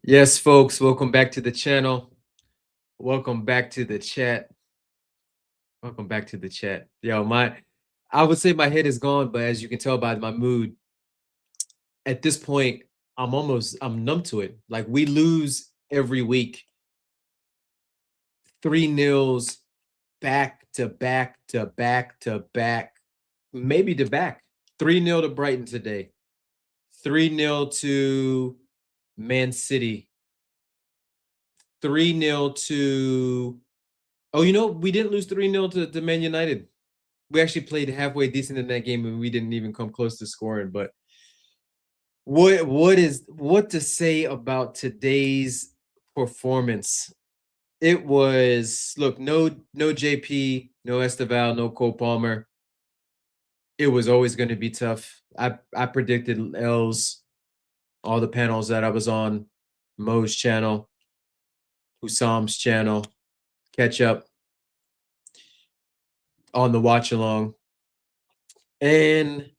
Yes, folks, welcome back to the channel. Welcome back to the chat. Welcome back to the chat. I would say my head is gone, but as you can tell by my mood, at this point, I'm numb to it. Like we lose every week, three nils back to back to back to back, maybe to back. 3-0 to Brighton today, 3-0 to Man City, 3-0 to Oh, we didn't lose 3-0 to Man United. We actually played halfway decent in that game and we didn't even come close to scoring. But what to say about today's performance? It was look, no JP, no Esteval, no Cole Palmer. It was always going to be tough. I predicted L's all the panels that I was on, Mo's channel, Husam's channel, catch up on the watch along. And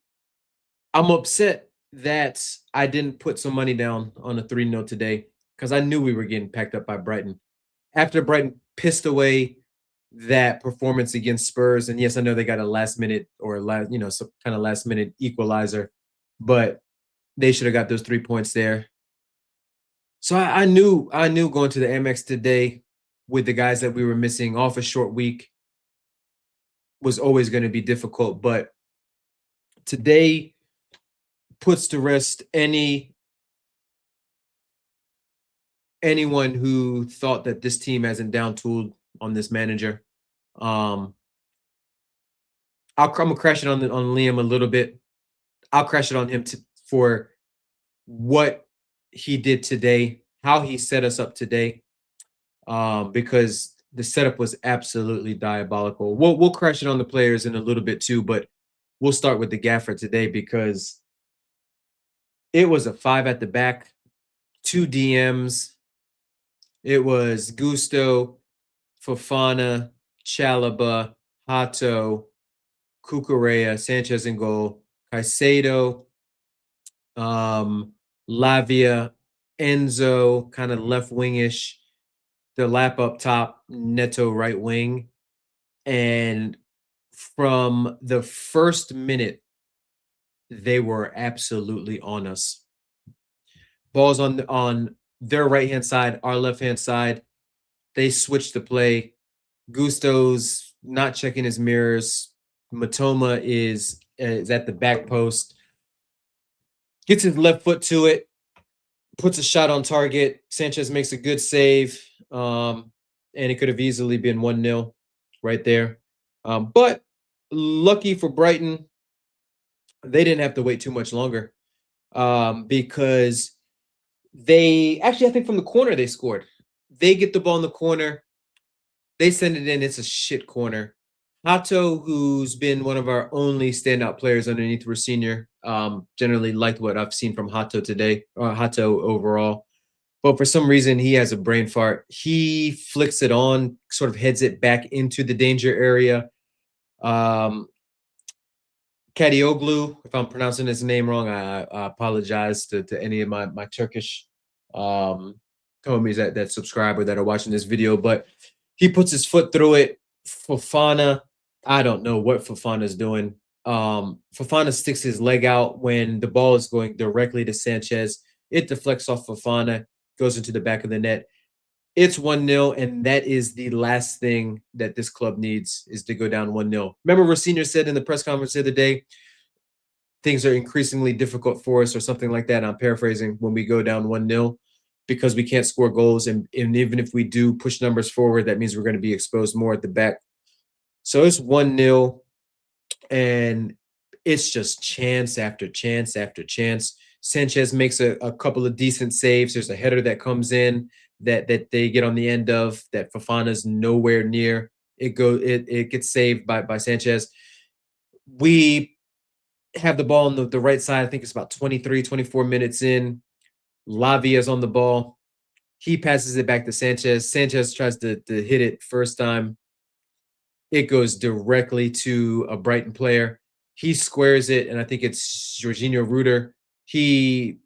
I'm upset that I didn't put some money down on a 3-0 today because I knew we were getting packed up by Brighton. After Brighton pissed away that performance against Spurs, and yes, I know they got a last minute or some kind of last minute equalizer, but they should have got those 3 points there. So I knew going to the Amex today with the guys that we were missing off a short week was always going to be difficult, but today puts to rest anyone who thought that this team hasn't down tooled on this manager. I'm gonna crash it on Liam a little bit. I'll crash it on him for what he did today, how he set us up today, because the setup was absolutely diabolical. We'll crash it on the players in a little bit too, but we'll start with the gaffer today because it was a 5 at the back, 2 DMs. It was Gusto, Fofana, Chalaba, Hato, Cucurella, Sanchez in goal, Caicedo, Lavia, Enzo, kind of left wingish, the lap up top, Neto right wing. And from the first minute, they were absolutely on us. Balls on their right hand side, our left hand side. They switched the play. Gusto's not checking his mirrors. Matoma is at the back post. Gets his left foot to it. Puts a shot on target. Sanchez makes a good save. And it could have easily been 1-0 right there. But lucky for Brighton, they didn't have to wait too much longer. Because I think from the corner they scored. They get the ball in the corner. They send it in. It's a shit corner. Hato, who's been one of our only standout players underneath Rosinha, generally liked what I've seen from Hato today, or Hato overall. But for some reason, he has a brain fart. He flicks it on, sort of heads it back into the danger area. Kadioglu, if I'm pronouncing his name wrong, I apologize to any of my Turkish homies that subscribe or that are watching this video. But he puts his foot through it. Fofana, I don't know what Fofana's doing. Fofana sticks his leg out when the ball is going directly to Sanchez. It deflects off Fofana, goes into the back of the net. It's 1-0, and that is the last thing that this club needs is to go down 1-0. Remember Rosinha said in the press conference the other day, things are increasingly difficult for us or something like that. I'm paraphrasing, when we go down 1-0 because we can't score goals. And even if we do push numbers forward, that means we're going to be exposed more at the back. So it's 1-0, and it's just chance after chance after chance. Sanchez makes a couple of decent saves. There's a header that comes in that they get on the end of that Fofana's nowhere near. It gets saved by Sanchez. We have the ball on the right side. I think it's about 23, 24 minutes in. Lavia's on the ball. He passes it back to Sanchez. Sanchez tries to hit it first time. It goes directly to a Brighton player. He squares it, and I think it's Jorginho Ruder. He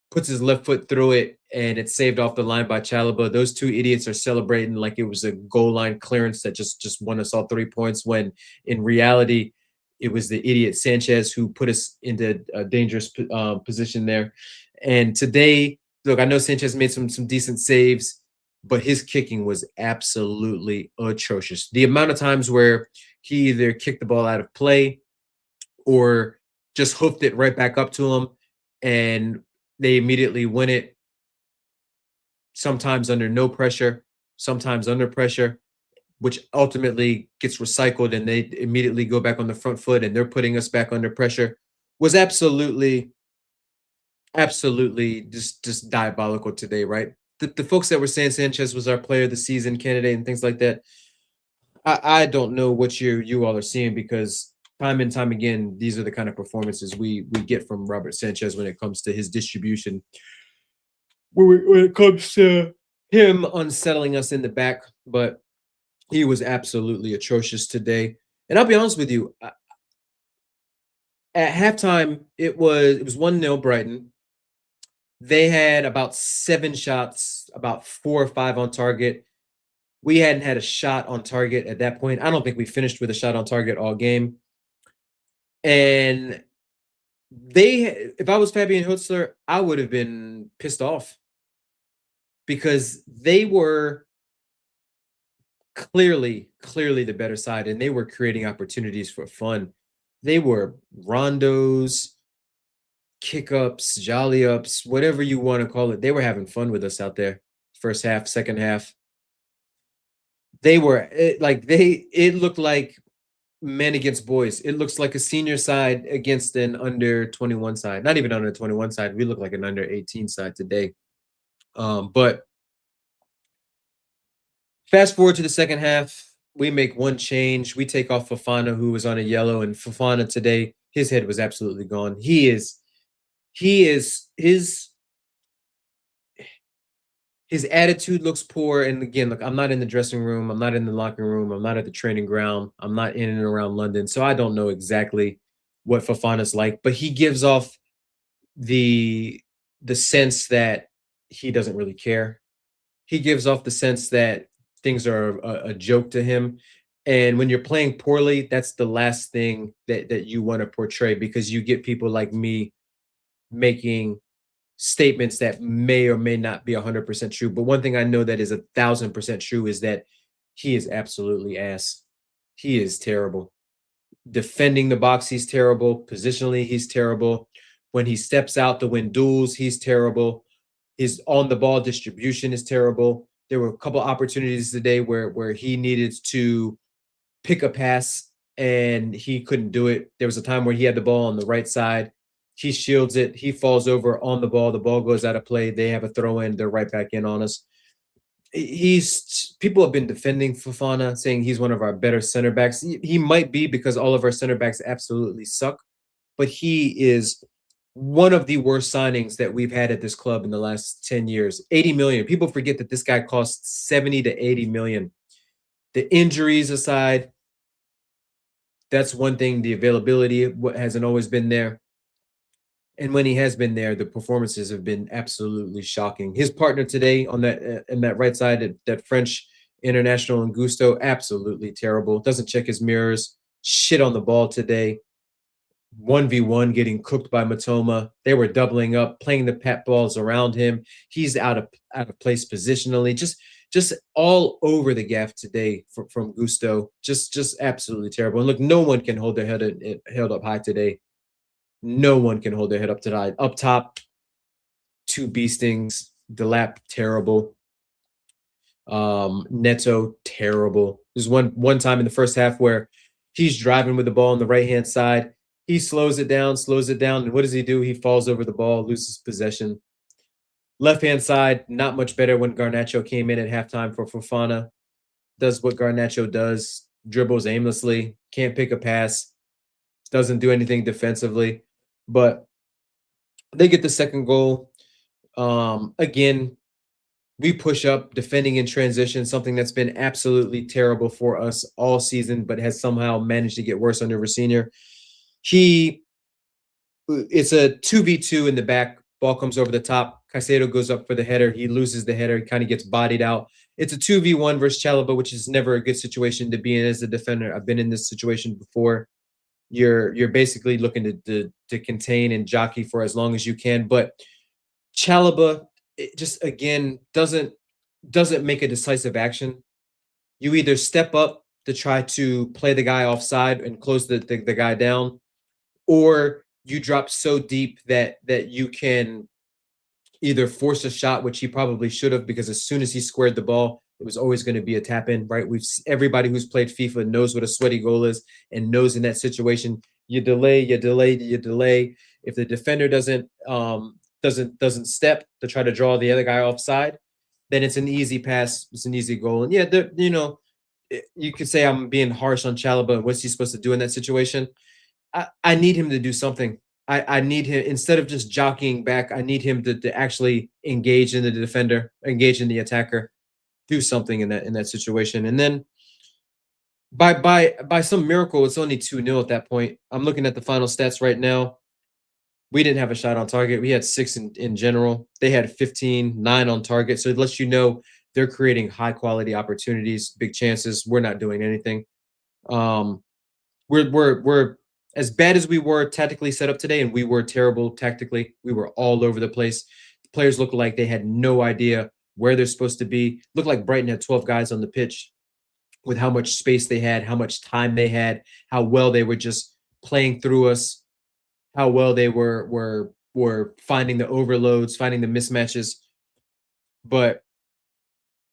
puts his left foot through it, and it's saved off the line by Chalaba. Those two idiots are celebrating like it was a goal line clearance that just won us all 3 points, when in reality it was the idiot Sanchez who put us into a dangerous position there. And today, look, I know Sanchez made some decent saves, but his kicking was absolutely atrocious. The amount of times where he either kicked the ball out of play or just hooked it right back up to him, and they immediately win it, sometimes under no pressure, sometimes under pressure, which ultimately gets recycled and they immediately go back on the front foot and they're putting us back under pressure, was absolutely just diabolical today, right? The folks that were saying Sanchez was our player of the season candidate and things like that, I don't know what you all are seeing, because time and time again, these are the kind of performances we get from Robert Sanchez when it comes to his distribution. When it comes to him unsettling us in the back, but he was absolutely atrocious today. And I'll be honest with you, at halftime it was 1-0 Brighton. They had about 7 shots, about 4 or 5 on target. We hadn't had a shot on target at that point. I don't think we finished with a shot on target all game. And if I was Fabian Hutzler, I would have been pissed off, because they were clearly the better side, and they were creating opportunities for fun. They were rondos, kick ups, jolly ups, whatever you want to call it. They were having fun with us out there. First half, second half, it looked like men against boys. It looks like a senior side against an under 21 side. Not even under 21 side. We look like an under 18 side today. But fast forward to the second half, we make one change. We take off Fofana, who was on a yellow, and Fofana today, his head was absolutely gone. His attitude looks poor. And again, look, I'm not in the dressing room, I'm not in the locker room, I'm not at the training ground, I'm not in and around London, so I don't know exactly what Fofana's like, but he gives off the sense that he doesn't really care. He gives off the sense that things are a joke to him. And when you're playing poorly, that's the last thing that you want to portray, because you get people like me making statements that may or may not be 100% true. But one thing I know that is 1,000% true is that he is absolutely ass. He is terrible. Defending the box, he's terrible. Positionally, he's terrible. When he steps out to win duels, he's terrible. His on the ball distribution is terrible. There were a couple opportunities today where he needed to pick a pass and he couldn't do it. There was a time where he had the ball on the right side. He shields it. He falls over on the ball. The ball goes out of play. They have a throw in. They're right back in on us. People have been defending Fofana, saying he's one of our better center backs. He might be, because all of our center backs absolutely suck, but he is one of the worst signings that we've had at this club in the last 10 years. 80 million. People forget that this guy costs 70 to 80 million. The injuries aside, that's one thing. The availability hasn't always been there. And when he has been there, the performances have been absolutely shocking. His partner today on that in that right side, that French international and Gusto, absolutely terrible. Doesn't check his mirrors. Shit on the ball today. 1v1 getting cooked by Matoma. They were doubling up, playing the pat balls around him. He's out of place positionally. Just all over the gaff today from Gusto. Just absolutely terrible. And look, no one can hold their head held up high today. No one can hold their head up tonight. Up top, 2 beastings. Delap, terrible. Neto, terrible. There's one time in the first half where he's driving with the ball on the right-hand side. He slows it down, and what does he do? He falls over the ball, loses possession. Left-hand side, not much better when Garnacho came in at halftime for Fofana. Does what Garnacho does, dribbles aimlessly, can't pick a pass, doesn't do anything defensively. But they get the second goal. Again, we push up, defending in transition, something that's been absolutely terrible for us all season, but has somehow managed to get worse under Rossinier. It's a 2v2 in the back. Ball comes over the top, Caicedo goes up for the header. He loses the header. He kind of gets bodied out. It's a 2v1 versus Chalaba, which is never a good situation to be in as a defender. I've been in this situation before. You're basically looking to contain and jockey for as long as you can. But Chalaba, it just again doesn't make a decisive action. You either step up to try to play the guy offside and close the guy down, or you drop so deep that you can either force a shot, which he probably should have, because as soon as he squared the ball, it was always going to be a tap in, right? Everybody who's played FIFA knows what a sweaty goal is and knows in that situation, you delay, you delay, you delay. If the defender doesn't step to try to draw the other guy offside, then it's an easy pass, it's an easy goal. And yeah, you could say I'm being harsh on Chalaba. What's he supposed to do in that situation? I need him to do something. I need him, instead of just jockeying back, I need him to actually engage in the defender, engage in the attacker, do something in that situation. And then by some miracle, it's only 2-0 at that point. I'm looking at the final stats right now. We didn't have a shot on target. We had 6 in general. They had 15, 9 on target. So it lets you know they're creating high quality opportunities, big chances. We're not doing anything. We're as bad as we were tactically set up today, and we were terrible tactically. We were all over the place. The players looked like they had no idea where they're supposed to be. Looked like Brighton had 12 guys on the pitch with how much space they had, how much time they had, how well they were just playing through us, how well they were finding the overloads, finding the mismatches. But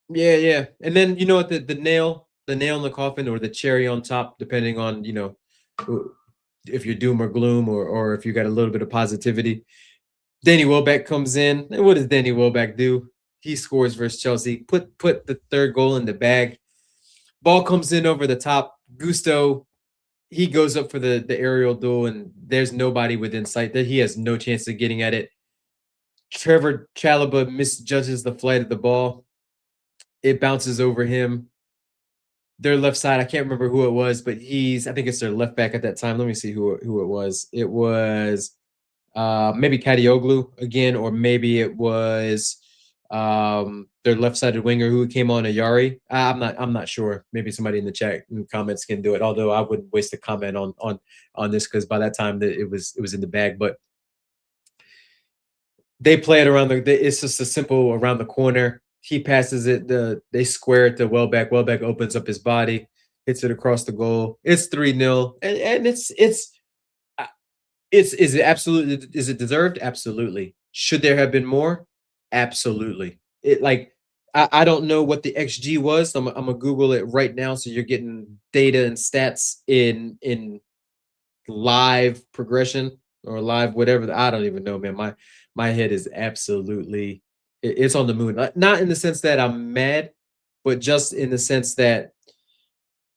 yeah. And then you know what, the nail in the coffin, or the cherry on top, depending on if you're doom or gloom, or if you got a little bit of positivity. Danny Welbeck comes in. And what does Danny Welbeck do? He scores versus Chelsea. Put the third goal in the bag. Ball comes in over the top. Gusto, he goes up for the aerial duel, and there's nobody within sight. That he has no chance of getting at it. Trevor Chalaba misjudges the flight of the ball. It bounces over him. Their left side, I can't remember who it was, but I think it's their left back at that time. Let me see who it was. It was maybe Kadioglu again, or maybe it was their left-sided winger who came on, Ayari. I'm not sure. Maybe somebody in the chat and comments can do it. Although I wouldn't waste a comment on this, because by that time it was in the bag. But they play it around it's just a simple around the corner. He passes it. They square it to Welbeck. Welbeck opens up his body, hits it across the goal. It's 3-0, and is it deserved? Absolutely. Should there have been more? Absolutely. I don't know what the XG was. I'm gonna Google it right now, so you're getting data and stats in live progression or live whatever. I don't even know, man. My head is absolutely, it's on the moon. Not in the sense that I'm mad, but just in the sense that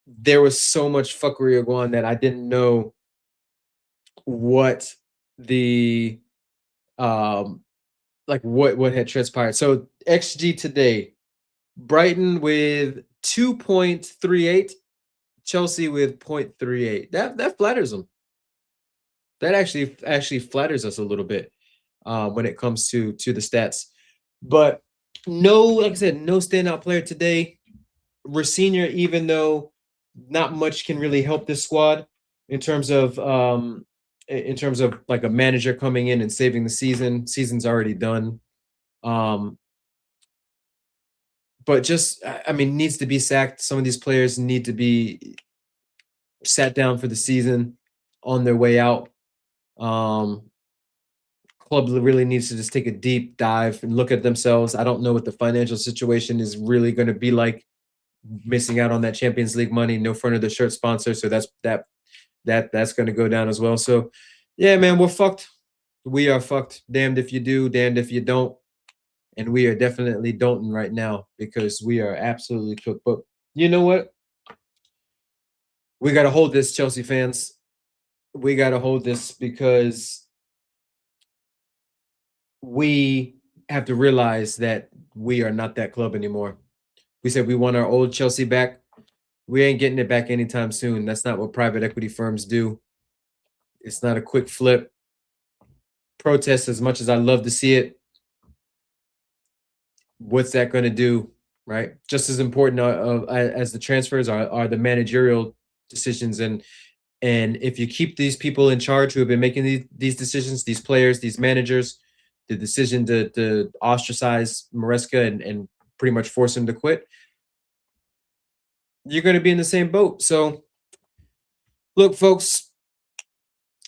there was so much fuckery going on that I didn't know what the what had transpired. So XG today, Brighton with 2.38, Chelsea with 0.38. That flatters them. That actually flatters us a little bit when it comes to the stats. But like I said, no standout player today. Rosenior, even though not much can really help this squad in terms of like a manager coming in and saving the season. Season's already done. But just, I mean, needs to be sacked. Some of these players need to be sat down for the season on their way out. Club really needs to just take a deep dive and look at themselves. I don't know what the financial situation is really going to be like, missing out on that Champions League money, no front of the shirt sponsor. So that's going to go down as well. So yeah, man, we're fucked. We are fucked. Damned if you do, damned if you don't. And we are definitely don't right now, because we are absolutely cooked. But you know what? We got to hold this, Chelsea fans. We got to hold this, because we have to realize that we are not that club anymore. We said we want our old Chelsea back. We ain't getting it back anytime soon. That's not what private equity firms do. It's not a quick flip. Protest, as much as I love to see it, what's that going to do, right? Just as important as the transfers are the managerial decisions. And if you keep these people in charge who have been making these decisions, these players, these managers, the decision to ostracize Maresca and pretty much force him to quit, you're going to be in the same boat. So, look, folks,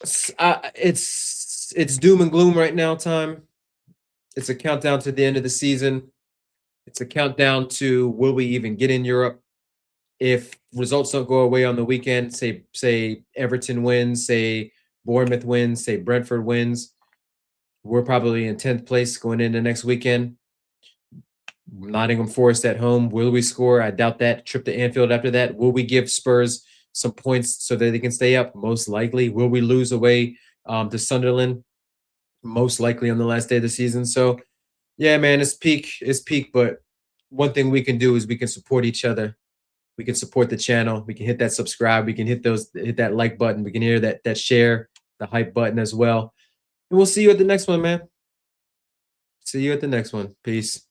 it's doom and gloom right now. Time. It's a countdown to the end of the season. It's a countdown to will we even get in Europe? If results don't go away on the weekend, say Everton wins, say Bournemouth wins, say Brentford wins, we're probably in 10th place going into next weekend. Nottingham Forest at home. Will we score? I doubt that. Trip to Anfield after that. Will we give Spurs some points so that they can stay up? Most likely. Will we lose away to Sunderland? Most likely on the last day of the season. So, yeah, man, it's peak. It's peak. But one thing we can do is we can support each other. We can support the channel. We can hit that subscribe. We can hit that like button. We can hear that share, the hype button as well. And we'll see you at the next one, man. See you at the next one. Peace.